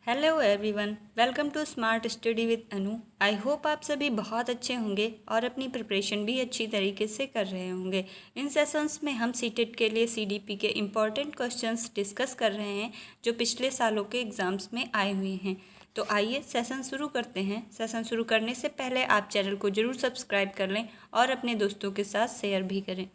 Hello everyone, welcome to smart study with Anu. I hope आप सभी बहुत अच्छे होंगे और अपनी प्रिपरेशन भी अच्छी तरीके से कर रहे होंगे। इन सेशंस में हम सीटेट के लिए सीडीपी के इम्पॉर्टेंट क्वेश्चंस डिस्कस कर रहे हैं जो पिछले सालों के एग्ज़ाम्स में आए हुए हैं। तो आइए सेशन शुरू करते हैं। सेशन शुरू करने से पहले आप चैनल को ज़रूर सब्सक्राइब कर लें और अपने दोस्तों के साथ शेयर भी करें।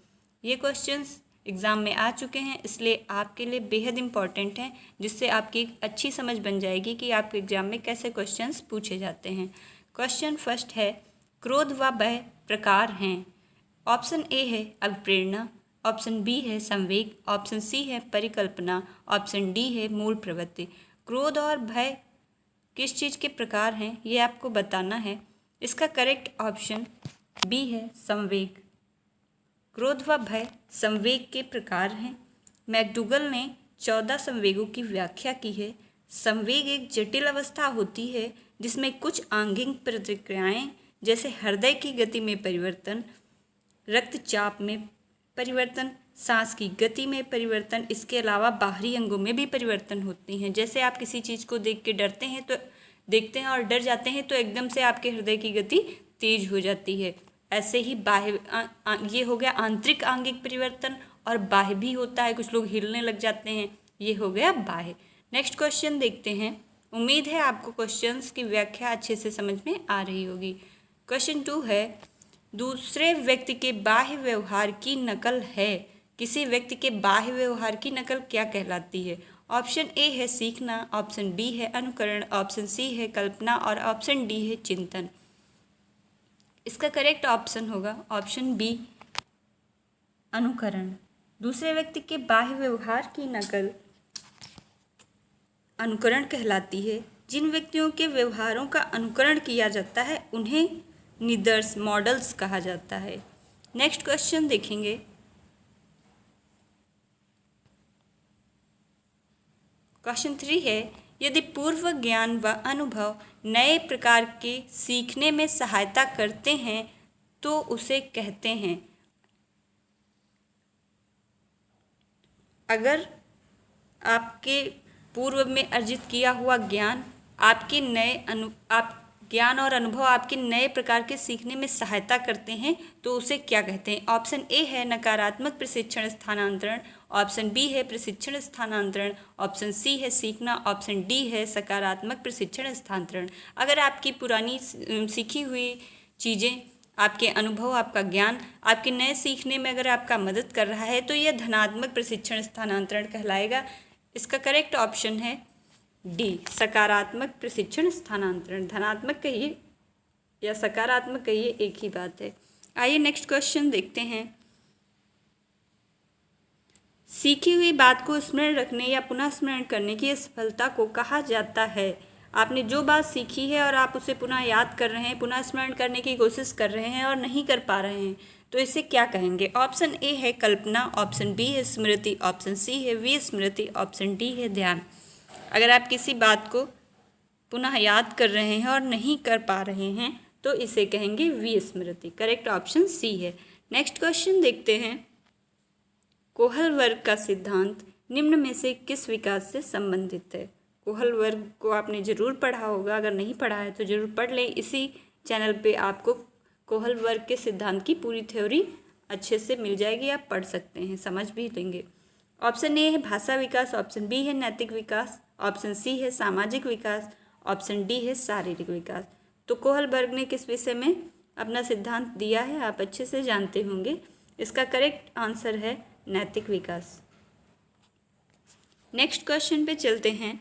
ये क्वेश्चंस एग्ज़ाम में आ चुके हैं, इसलिए आपके लिए बेहद इम्पॉर्टेंट हैं, जिससे आपकी एक अच्छी समझ बन जाएगी कि आपके एग्ज़ाम में कैसे क्वेश्चंस पूछे जाते हैं। क्वेश्चन फर्स्ट है, क्रोध व भय प्रकार हैं। ऑप्शन ए है अभिप्रेरणा, ऑप्शन बी है संवेग, ऑप्शन सी है परिकल्पना, ऑप्शन डी है मूल प्रवृत्ति। क्रोध और भय किस चीज़ के प्रकार हैं ये आपको बताना है। इसका करेक्ट ऑप्शन बी है संवेग। क्रोध व भय संवेग के प्रकार हैं। मैकडूगल ने 14 संवेगों की व्याख्या की है। संवेग एक जटिल अवस्था होती है जिसमें कुछ आंगिक प्रतिक्रियाएं जैसे हृदय की गति में परिवर्तन, रक्तचाप में परिवर्तन, सांस की गति में परिवर्तन, इसके अलावा बाहरी अंगों में भी परिवर्तन होती हैं। जैसे आप किसी चीज़ को देख के डरते हैं तो देखते हैं और डर जाते हैं तो एकदम से आपके हृदय की गति तेज हो जाती है। ऐसे ही बाह्य ये हो गया आंतरिक आंगिक परिवर्तन, और बाह्य भी होता है, कुछ लोग हिलने लग जाते हैं, ये हो गया बाह्य। नेक्स्ट क्वेश्चन देखते हैं। उम्मीद है आपको क्वेश्चंस की व्याख्या अच्छे से समझ में आ रही होगी। क्वेश्चन 2 है, दूसरे व्यक्ति के बाह्य व्यवहार की नकल है। किसी व्यक्ति के बाह्य व्यवहार की नकल क्या कहलाती है। ऑप्शन ए है सीखना, ऑप्शन बी है अनुकरण, ऑप्शन सी है कल्पना और ऑप्शन डी है चिंतन। इसका करेक्ट ऑप्शन होगा ऑप्शन बी अनुकरण। दूसरे व्यक्ति के बाह्य व्यवहार की नकल अनुकरण कहलाती है। जिन व्यक्तियों के व्यवहारों का अनुकरण किया जाता है उन्हें निदर्श मॉडल्स कहा जाता है। नेक्स्ट क्वेश्चन देखेंगे। क्वेश्चन 3 है, यदि पूर्व ज्ञान व अनुभव नए प्रकार के सीखने में सहायता करते हैं तो उसे कहते हैं। अगर आपके पूर्व में अर्जित किया हुआ ज्ञान आपके ज्ञान और अनुभव आपके नए प्रकार के सीखने में सहायता करते हैं तो उसे क्या कहते हैं। ऑप्शन ए है नकारात्मक प्रशिक्षण स्थानांतरण, ऑप्शन बी है प्रशिक्षण स्थानांतरण, ऑप्शन सी है सीखना, ऑप्शन डी है सकारात्मक प्रशिक्षण स्थानांतरण। अगर आपकी पुरानी सीखी हुई चीज़ें, आपके अनुभव, आपका ज्ञान आपके नए सीखने में अगर आपका मदद कर रहा है तो यह धनात्मक प्रशिक्षण स्थानांतरण कहलाएगा। इसका करेक्ट ऑप्शन है डी सकारात्मक प्रशिक्षण स्थानांतरण। धनात्मक कहिए या सकारात्मक कहिए, एक ही बात है। आइए नेक्स्ट क्वेश्चन देखते हैं। सीखी हुई बात को स्मरण रखने या पुनः स्मरण करने की सफलता को कहा जाता है। आपने जो बात सीखी है और आप उसे पुनः याद कर रहे हैं, पुनः स्मरण करने की कोशिश कर रहे हैं और नहीं कर पा रहे हैं तो इसे क्या कहेंगे। ऑप्शन ए है कल्पना, ऑप्शन बी है स्मृति, ऑप्शन सी है विस्मृति, ऑप्शन डी है ध्यान। अगर आप किसी बात को पुनः याद कर रहे हैं और नहीं कर पा रहे हैं तो इसे कहेंगे विस्मृति। करेक्ट ऑप्शन सी है। नेक्स्ट क्वेश्चन देखते हैं। कोहल वर्ग का सिद्धांत निम्न में से किस विकास से संबंधित है। कोहल वर्ग को आपने ज़रूर पढ़ा होगा, अगर नहीं पढ़ा है तो ज़रूर पढ़ लें। इसी चैनल पे आपको कोहल वर्ग के सिद्धांत की पूरी थ्योरी अच्छे से मिल जाएगी, आप पढ़ सकते हैं, समझ भी लेंगे। ऑप्शन ए है भाषा विकास, ऑप्शन बी है नैतिक विकास, ऑप्शन सी है सामाजिक विकास, ऑप्शन डी है शारीरिक विकास। तो कोहल वर्ग ने किस विषय में अपना सिद्धांत दिया है आप अच्छे से जानते होंगे। इसका करेक्ट आंसर है नैतिक विकास। नेक्स्ट क्वेश्चन पे चलते हैं।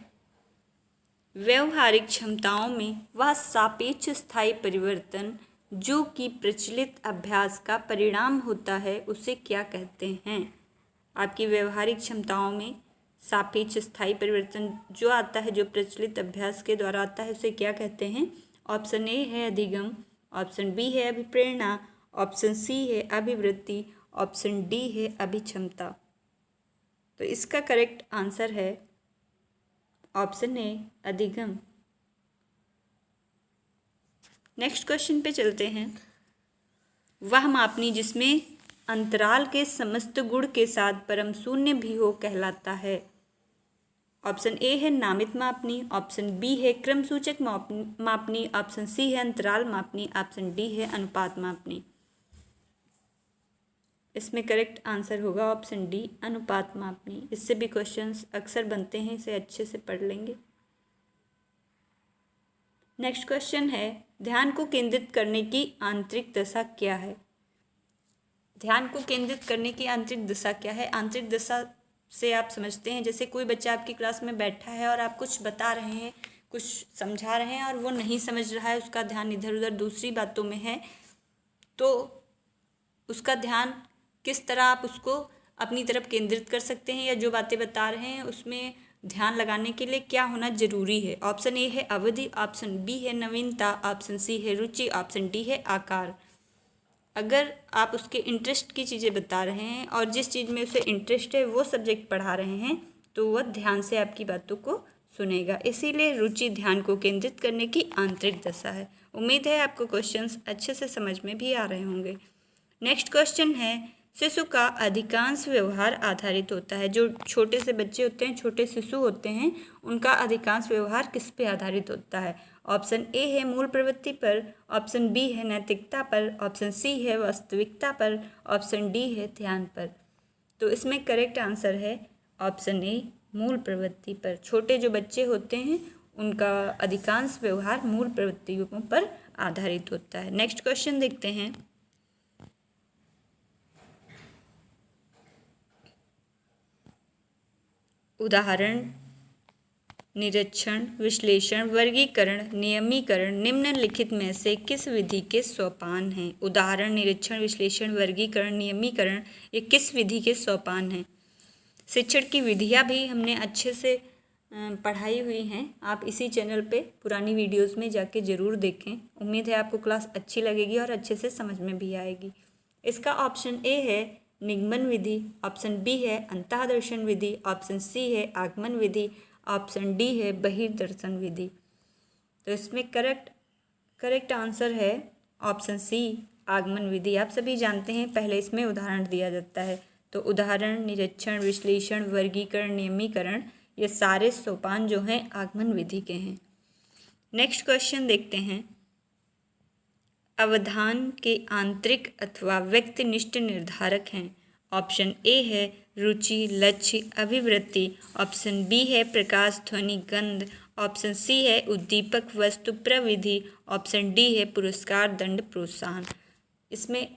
व्यवहारिक क्षमताओं में वह सापेक्ष स्थायी परिवर्तन जो कि प्रचलित अभ्यास का परिणाम होता है उसे क्या कहते हैं। आपकी व्यवहारिक क्षमताओं में सापेक्ष स्थायी परिवर्तन जो आता है, जो प्रचलित अभ्यास के द्वारा आता है, उसे क्या कहते हैं। ऑप्शन ए है अधिगम, ऑप्शन बी है अभिप्रेरणा, ऑप्शन सी है अभिवृत्ति, ऑप्शन डी है अभिक्षमता। तो इसका करेक्ट आंसर है ऑप्शन ए अधिगम। नेक्स्ट क्वेश्चन पे चलते हैं। वह मापनी जिसमें अंतराल के समस्त गुण के साथ परम शून्य भी हो कहलाता है। ऑप्शन ए है नामित मापनी, ऑप्शन बी है क्रमसूचक मापनी, ऑप्शन सी है अंतराल मापनी, ऑप्शन डी है अनुपात मापनी। इसमें करेक्ट आंसर होगा ऑप्शन डी अनुपात मापनी। इससे भी क्वेश्चंस अक्सर बनते हैं, इसे अच्छे से पढ़ लेंगे। नेक्स्ट क्वेश्चन है ध्यान को केंद्रित करने की आंतरिक दशा क्या है। ध्यान को केंद्रित करने की आंतरिक दशा क्या है। आंतरिक दशा से आप समझते हैं जैसे कोई बच्चा आपकी क्लास में बैठा है और आप कुछ बता रहे हैं, कुछ समझा रहे हैं और वो नहीं समझ रहा है, उसका ध्यान इधर उधर दूसरी बातों में है, तो उसका ध्यान किस तरह आप उसको अपनी तरफ केंद्रित कर सकते हैं, या जो बातें बता रहे हैं उसमें ध्यान लगाने के लिए क्या होना जरूरी है। ऑप्शन ए है अवधि, ऑप्शन बी है नवीनता, ऑप्शन सी है रुचि, ऑप्शन डी है आकार। अगर आप उसके इंटरेस्ट की चीज़ें बता रहे हैं और जिस चीज़ में उसे इंटरेस्ट है वो सब्जेक्ट पढ़ा रहे हैं तो वह ध्यान से आपकी बातों को सुनेगा। इसीलिए रुचि ध्यान को केंद्रित करने की आंतरिक दशा है। उम्मीद है आपको क्वेश्चंस अच्छे से समझ में भी आ रहे होंगे। नेक्स्ट क्वेश्चन है शिशु का अधिकांश व्यवहार आधारित होता है। जो छोटे से बच्चे होते हैं, छोटे शिशु होते हैं, उनका अधिकांश व्यवहार किस पे आधारित होता है। ऑप्शन ए है मूल प्रवृत्ति पर, ऑप्शन बी है नैतिकता पर, ऑप्शन सी है वास्तविकता पर, ऑप्शन डी है ध्यान पर। तो इसमें करेक्ट आंसर है ऑप्शन ए मूल प्रवृत्ति पर। छोटे जो बच्चे होते हैं उनका अधिकांश व्यवहार मूल प्रवृत्तियों पर आधारित होता है। नेक्स्ट क्वेश्चन देखते हैं। उदाहरण, निरीक्षण, विश्लेषण, वर्गीकरण, नियमीकरण निम्नलिखित में से किस विधि के सोपान हैं। उदाहरण, निरीक्षण, विश्लेषण, वर्गीकरण, नियमीकरण ये किस विधि के सोपान हैं। शिक्षण की विधियाँ भी हमने अच्छे से पढ़ाई हुई हैं। आप इसी चैनल पे पुरानी वीडियोस में जाके ज़रूर देखें। उम्मीद है आपको क्लास अच्छी लगेगी और अच्छे से समझ में भी आएगी। इसका ऑप्शन ए है निगमन विधि, ऑप्शन बी है अंतःदर्शन विधि, ऑप्शन सी है आगमन विधि, ऑप्शन डी है बहिर्दर्शन विधि। तो इसमें करेक्ट आंसर है ऑप्शन सी आगमन विधि। आप सभी जानते हैं पहले इसमें उदाहरण दिया जाता है। तो उदाहरण, निरीक्षण, विश्लेषण, वर्गीकरण, नियमीकरण ये सारे सोपान जो हैं आगमन विधि के हैं। नेक्स्ट क्वेश्चन देखते हैं। अवधान के आंतरिक अथवा व्यक्तिनिष्ठ निर्धारक हैं। ऑप्शन ए है रुचि, लक्ष्य, अभिवृत्ति, ऑप्शन बी है प्रकाश, ध्वनि, गंध, ऑप्शन सी है उद्दीपक, वस्तु, प्रविधि, ऑप्शन डी है पुरस्कार, दंड, प्रोत्साहन। इसमें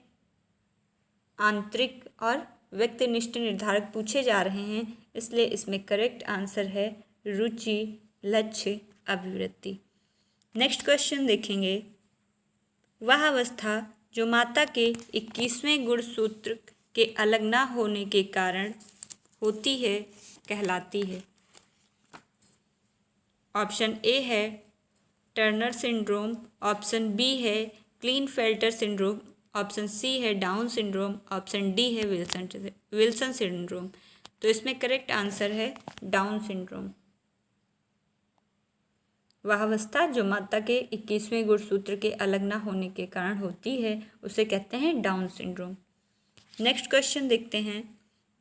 आंतरिक और व्यक्तिनिष्ठ निर्धारक पूछे जा रहे हैं, इसलिए इसमें करेक्ट आंसर है रुचि, लक्ष्य, अभिवृत्ति। नेक्स्ट क्वेश्चन देखेंगे। वह अवस्था जो माता के 21वें गुणसूत्र के अलग न होने के कारण होती है कहलाती है। ऑप्शन ए है टर्नर सिंड्रोम, ऑप्शन बी है क्लीनफेल्टर सिंड्रोम, ऑप्शन सी है डाउन सिंड्रोम, ऑप्शन डी है विल्सन सिंड्रोम। तो इसमें करेक्ट आंसर है डाउन सिंड्रोम। वह अवस्था जो माता के 21वें गुणसूत्र के अलग न होने के कारण होती है उसे कहते हैं डाउन सिंड्रोम। नेक्स्ट क्वेश्चन देखते हैं।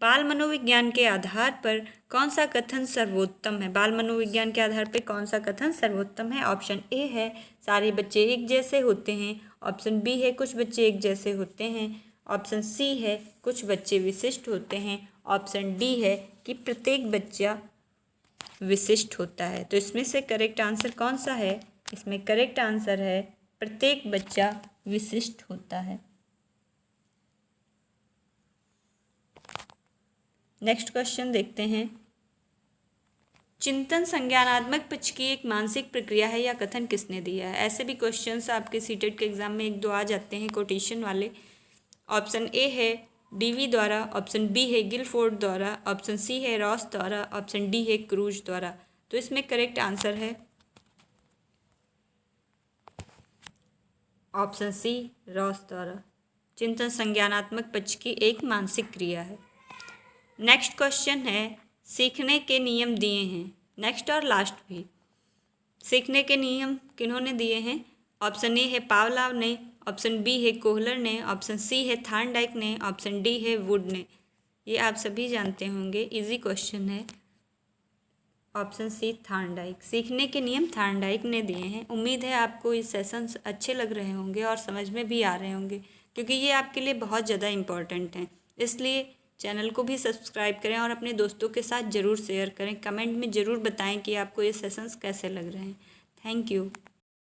बाल मनोविज्ञान के आधार पर कौन सा कथन सर्वोत्तम है। बाल मनोविज्ञान के आधार पर कौन सा कथन सर्वोत्तम है। ऑप्शन ए है सारे बच्चे एक जैसे होते हैं, ऑप्शन बी है कुछ बच्चे एक जैसे होते हैं, ऑप्शन सी है कुछ बच्चे विशिष्ट होते हैं, ऑप्शन डी है कि प्रत्येक बच्चा विशिष्ट होता है। तो इसमें से करेक्ट आंसर कौन सा है। इसमें करेक्ट आंसर है प्रत्येक बच्चा विशिष्ट होता है। नेक्स्ट क्वेश्चन देखते हैं। चिंतन संज्ञानात्मक पक्ष की एक मानसिक प्रक्रिया है या कथन किसने दिया है। ऐसे भी क्वेश्चंस आपके सीटेट के एग्जाम में एक दो आ जाते हैं कोटेशन वाले। ऑप्शन ए है डीवी द्वारा, ऑप्शन बी है गिलफोर्ड द्वारा, ऑप्शन सी है रॉस द्वारा, ऑप्शन डी है क्रूज द्वारा। तो इसमें करेक्ट आंसर है ऑप्शन सी रॉस द्वारा। चिंतन संज्ञानात्मक पक्ष की एक मानसिक क्रिया है। नेक्स्ट क्वेश्चन है सीखने के नियम दिए हैं। नेक्स्ट और लास्ट भी। सीखने के नियम किन्होंने दिए हैं। ऑप्शन ए है पावलाव ने, ऑप्शन बी है कोहलर ने, ऑप्शन सी है थार्नडाइक ने, ऑप्शन डी है वुड ने। ये आप सभी जानते होंगे, इजी क्वेश्चन है। Option C Thorndike. सीखने के नियम थार्नडाइक ने दिए हैं। उम्मीद है आपको ये सेशंस अच्छे लग रहे होंगे और समझ में भी आ रहे होंगे, क्योंकि ये आपके लिए बहुत ज़्यादा इम्पॉर्टेंट हैं। इसलिए चैनल को भी सब्सक्राइब करें और अपने दोस्तों के साथ ज़रूर शेयर करें। कमेंट में ज़रूर बताएं कि आपको ये सेशंस कैसे लग रहे हैं। Thank you.